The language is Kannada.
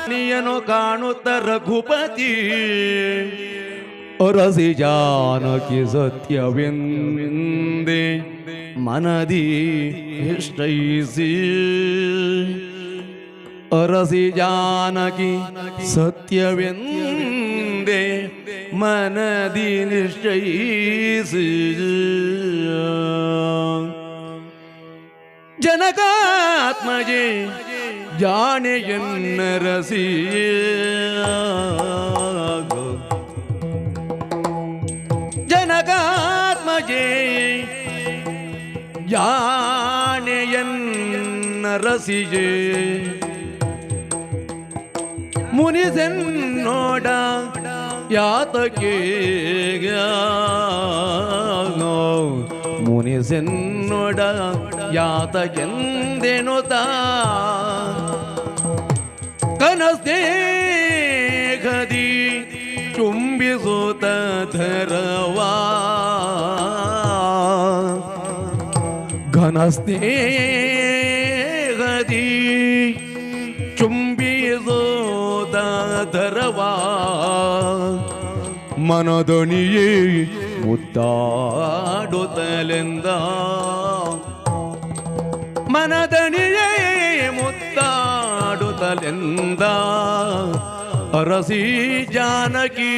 ನೀಯನು ಕಾಣುತ್ತ ರಘುಪತಿ ಅರಸಿ ಜಾನಕಿ ಸತ್ಯವೆಂದೆ ಮನದಿ ನಿಶ್ಚಯಿಸಿ ಅರಸಿ ಜಾನಕಿ ಸತ್ಯವೆಂದೆ ಮನದಿ ನಿಶ್ಚಯಿಸಿ ಜನಕಾತ್ಮಜೆ ಜಾಣೆಯನ್ನರಸಿ ಜನಕಾತ್ಮಜೆ ಜಾಣೆಯನ್ನರಸಿಯೇ ಮುನಿಸೆನ್ನೋಡ ಯಾತಕೆ ಮುನಿಸೆನ್ನೋಡ ಯಾತಕೆಂದೆನುತ ಕನಸ್ನೇಹದಿ ಚುಂಬಿಸುತ್ತ ಧರವಾ ಘನಸ್ನೇಹದಿ ಚುಂಬಿಸುತ್ತ ಧರವಾ ಮನದಣಿಯೇ ಮುದ್ದಾಡುತ್ತಲೆಂದ ಮನದಣಿಯೇ ಮುದ್ದಾಡುತ್ತಲೆಂದ ಅರಸಿ ಜಾನಕಿ